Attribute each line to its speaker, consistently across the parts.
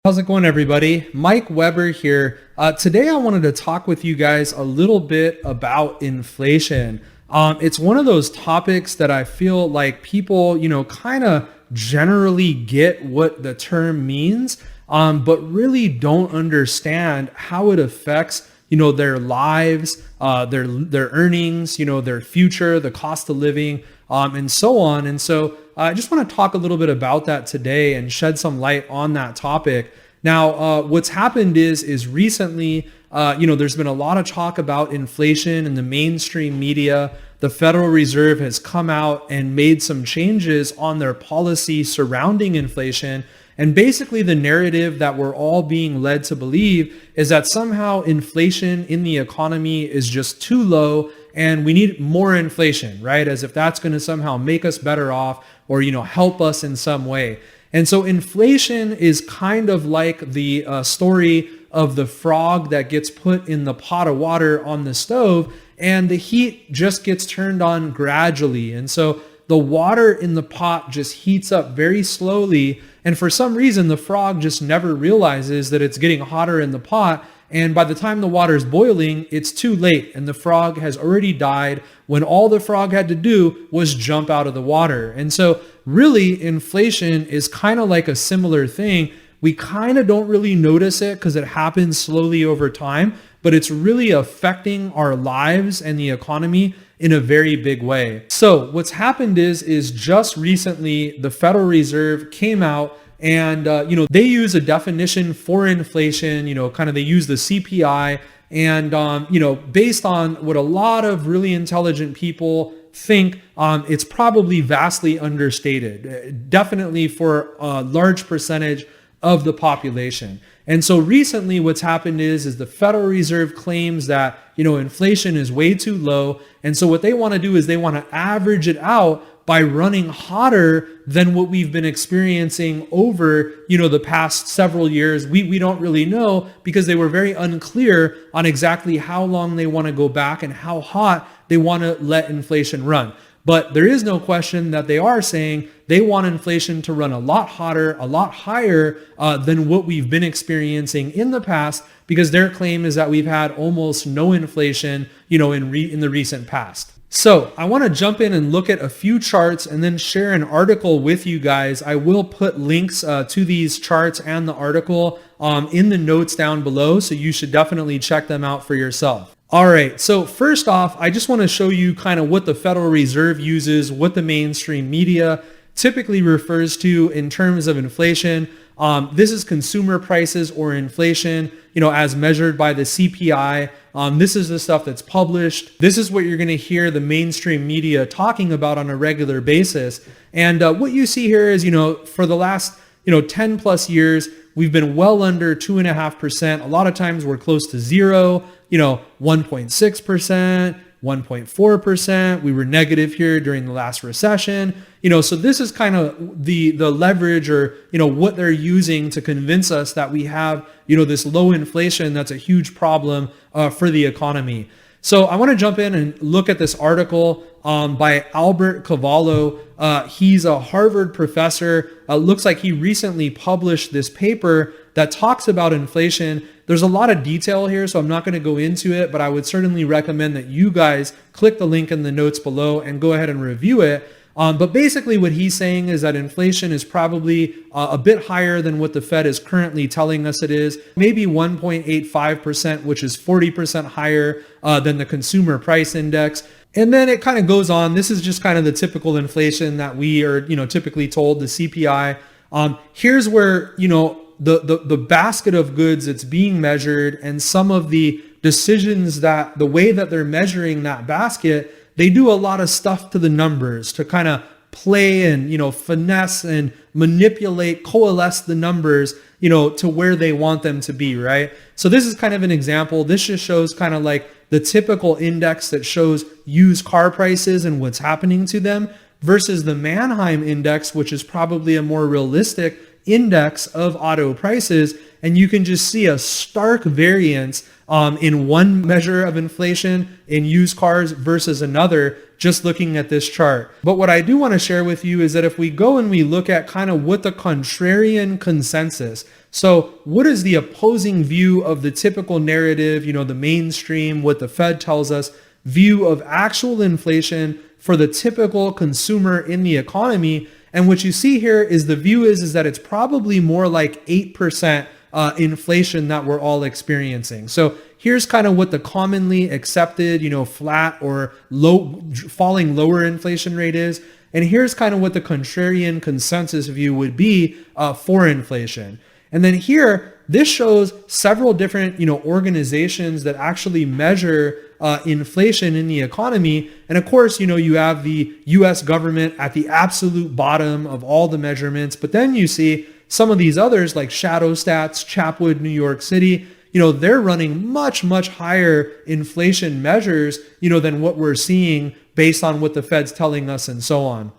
Speaker 1: How's it going, everybody? Mike Weber here. Today I wanted to talk with you guys a little bit about inflation. It's one of those topics that I feel like people, kind of generally get what the term means, but really don't understand how it affects, their lives, their earnings, their future, the cost of living, and so on. And so I just want to talk a little bit about that today and shed some light on that topic. Now, what's happened is recently, there's been a lot of talk about inflation in the mainstream media. The Federal Reserve has come out and made some changes on their policy surrounding inflation. And basically the narrative that we're all being led to believe is that somehow inflation in the economy is just too low and we need more inflation, right? As if that's going to somehow make us better off or, help us in some way. And so inflation is kind of like the story of the frog that gets put in the pot of water on the stove and the heat just gets turned on gradually. And so the water in the pot just heats up very slowly. And for some reason, the frog just never realizes that it's getting hotter in the pot. And by the time the water is boiling, it's too late and the frog has already died when all the frog had to do was jump out of the water. And so really inflation is kind of like a similar thing. We kind of don't really notice it because it happens slowly over time, but it's really affecting our lives and the economy in a very big way. So what's happened is just recently the Federal Reserve came out and, they use a definition for inflation, they use the CPI and, based on what a lot of really intelligent people think, it's probably vastly understated, definitely for a large percentage of the population. And so recently what's happened is the Federal Reserve claims that, inflation is way too low. And so what they want to do is they want to average it out by running hotter than what we've been experiencing over, the past several years. We don't really know because they were very unclear on exactly how long they want to go back and how hot they want to let inflation run. But there is no question that they are saying they want inflation to run a lot hotter, a lot higher than what we've been experiencing in the past, because their claim is that we've had almost no inflation, in the recent past. So I want to jump in and look at a few charts and then share an article with you guys. I will put links to these charts and the article in the notes down below, so you should definitely check them out for yourself. All right, so first off, I just want to show you kind of what the Federal Reserve uses, what the mainstream media typically refers to in terms of inflation. This is consumer prices or inflation, as measured by the CPI. This is the stuff that's published. This is what you're going to hear the mainstream media talking about on a regular basis. And what you see here is, for the last, 10 plus years, we've been well under 2.5%. A lot of times we're close to zero, 1.6%. 1.4%. We were negative here during the last recession. So this is kind of the leverage or, what they're using to convince us that we have, this low inflation that's a huge problem for the economy. So I want to jump in and look at this article by Albert Cavallo. He's a Harvard professor. Looks like he recently published this paper that talks about inflation. There's a lot of detail here, so I'm not going to go into it, but I would certainly recommend that you guys click the link in the notes below and go ahead and review it. But basically what he's saying is that inflation is probably a bit higher than what the Fed is currently telling us it is, maybe 1.85%, which is 40% higher than the consumer price index. And then it kind of goes on. This is just kind of the typical inflation that we are, typically told, the CPI. Here's where, the basket of goods that's being measured and some of the decisions that the way that they're measuring that basket, they do a lot of stuff to the numbers to kind of play and, finesse and manipulate, coalesce the numbers, to where they want them to be, right? So this is kind of an example. This just shows kind of like the typical index that shows used car prices and what's happening to them versus the Manheim index, which is probably a more realistic index of auto prices. And you can just see a stark variance in one measure of inflation in used cars versus another, just looking at this chart. But what I do want to share with you is that if we go and we look at kind of what the contrarian consensus, so what is the opposing view of the typical narrative, the mainstream, what the Fed tells us, view of actual inflation for the typical consumer in the economy. And what you see here is the view is that it's probably more like 8% inflation that we're all experiencing. So here's kind of what the commonly accepted, flat or falling lower inflation rate is. And here's kind of what the contrarian consensus view would be for inflation. And then here, this shows several different, organizations that actually measure inflation in the economy. And of course, you have the US government at the absolute bottom of all the measurements. But then you see some of these others like Shadow Stats, Chapwood, New York City, they're running much, much higher inflation measures, than what we're seeing based on what the Fed's telling us and so on.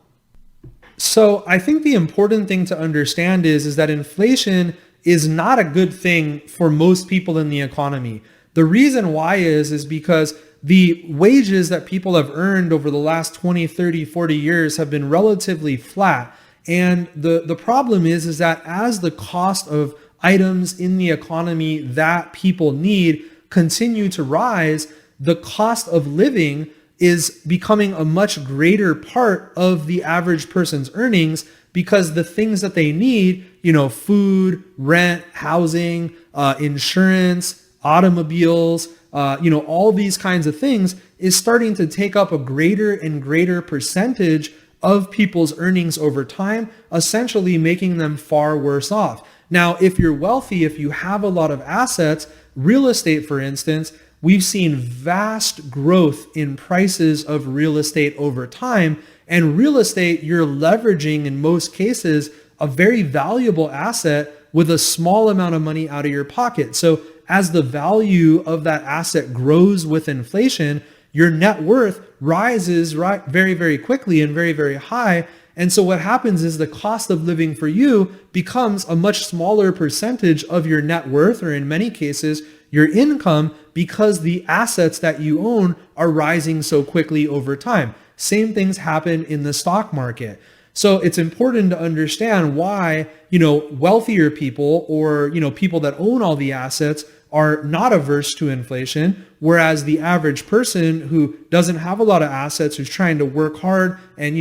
Speaker 1: So I think the important thing to understand is that inflation is not a good thing for most people in the economy. The reason why is because the wages that people have earned over the last 20, 30, 40 years have been relatively flat. And the problem is that as the cost of items in the economy that people need continue to rise, the cost of living is becoming a much greater part of the average person's earnings because the things that they need, food, rent, housing, insurance, automobiles, all these kinds of things is starting to take up a greater and greater percentage of people's earnings over time, essentially making them far worse off. Now, if you're wealthy, if you have a lot of assets, real estate, for instance, we've seen vast growth in prices of real estate over time. And real estate, you're leveraging, in most cases, a very valuable asset with a small amount of money out of your pocket. So as the value of that asset grows with inflation, your net worth rises very, very quickly and very, very high. And so what happens is the cost of living for you becomes a much smaller percentage of your net worth, or in many cases, your income, because the assets that you own are rising so quickly over time. Same things happen in the stock market. So it's important to understand why, wealthier people or, people that own all the assets are not averse to inflation, whereas the average person who doesn't have a lot of assets, who's trying to work hard and,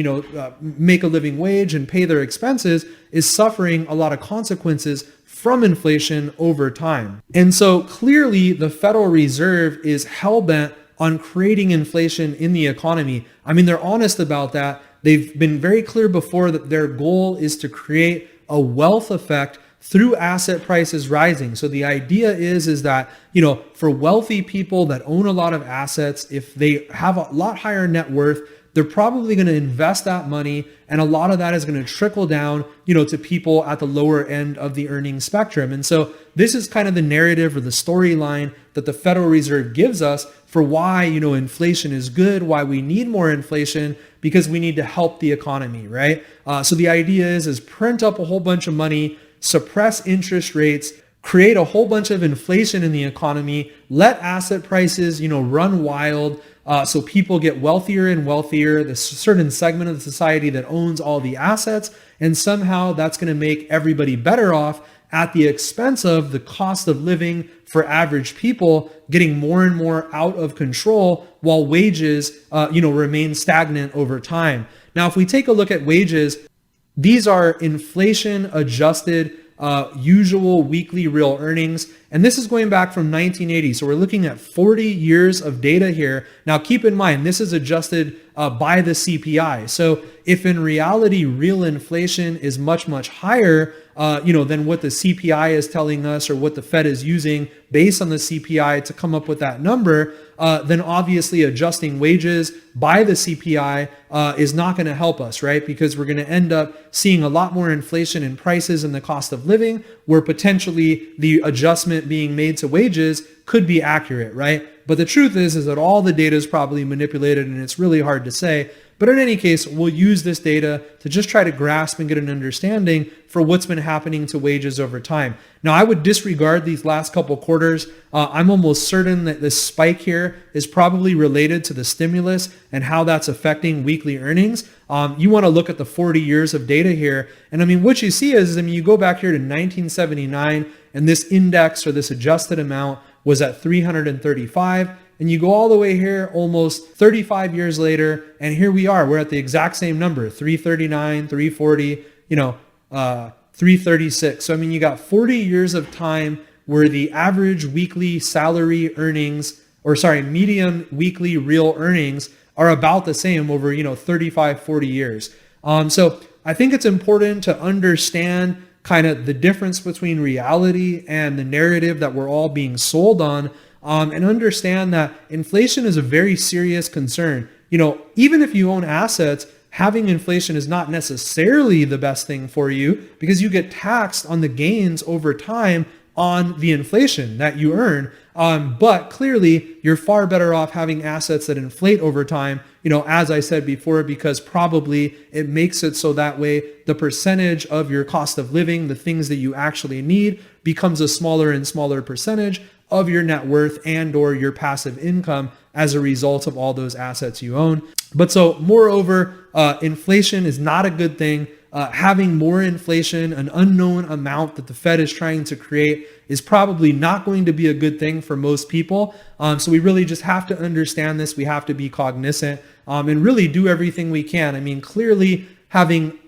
Speaker 1: make a living wage and pay their expenses, is suffering a lot of consequences from inflation over time. And so clearly the Federal Reserve is hell-bent on creating inflation in the economy. I mean, they're honest about that. They've been very clear before that their goal is to create a wealth effect through asset prices rising. So the idea is that, for wealthy people that own a lot of assets, if they have a lot higher net worth, they're probably going to invest that money, and a lot of that is going to trickle down, to people at the lower end of the earning spectrum. And so this is kind of the narrative or the storyline that the Federal Reserve gives us for why, inflation is good, why we need more inflation, because we need to help the economy, right? So the idea is print up a whole bunch of money, suppress interest rates, create a whole bunch of inflation in the economy, let asset prices, run wild, so people get wealthier and wealthier, the certain segment of the society that owns all the assets, and somehow that's going to make everybody better off at the expense of the cost of living for average people getting more and more out of control while wages, remain stagnant over time. Now, if we take a look at wages, these are inflation adjusted usual weekly real earnings. And this is going back from 1980. So we're looking at 40 years of data here. Now, keep in mind, this is adjusted by the CPI. So if in reality, real inflation is much, much higher, than what the CPI is telling us or what the Fed is using based on the CPI to come up with that number, then obviously adjusting wages by the CPI is not going to help us, right? Because we're going to end up seeing a lot more inflation in prices and the cost of living, where potentially the adjustment being made to wages could be accurate, right? But the truth is that all the data is probably manipulated, and it's really hard to say. But in any case, we'll use this data to just try to grasp and get an understanding for what's been happening to wages over time. Now, I would disregard these last couple quarters. I'm almost certain that this spike here is probably related to the stimulus and how that's affecting weekly earnings. You want to look at the 40 years of data here. And I mean, what you see is, you go back here to 1979, and this index or this adjusted amount was at 335. And you go all the way here almost 35 years later, and here we are. We're at the exact same number, 339, 340, 336. So, I mean, you got 40 years of time where the average weekly salary earnings, median weekly real earnings are about the same over, 35, 40 years. So I think it's important to understand kind of the difference between reality and the narrative that we're all being sold on. And understand that inflation is a very serious concern. Even if you own assets, having inflation is not necessarily the best thing for you because you get taxed on the gains over time on the inflation that you earn. But clearly, you're far better off having assets that inflate over time, as I said before, because probably it makes it so that way the percentage of your cost of living, the things that you actually need, becomes a smaller and smaller percentage of your net worth and or your passive income as a result of all those assets you own. But so moreover, inflation is not a good thing. Having more inflation, an unknown amount that the Fed is trying to create, is probably not going to be a good thing for most people. So we really just have to understand this. We have to be cognizant and really do everything we can. I mean, clearly having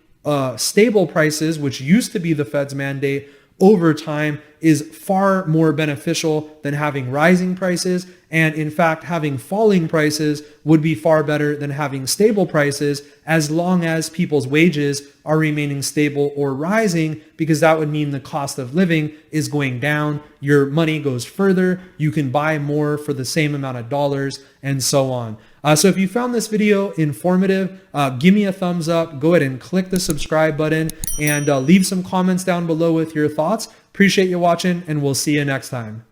Speaker 1: stable prices, which used to be the Fed's mandate, over time is far more beneficial than having rising prices. And in fact, having falling prices would be far better than having stable prices, as long as people's wages are remaining stable or rising, because that would mean the cost of living is going down. Your money goes further. You can buy more for the same amount of dollars and so on. So if you found this video informative, give me a thumbs up. Go ahead and click the subscribe button and leave some comments down below with your thoughts. Appreciate you watching, and we'll see you next time.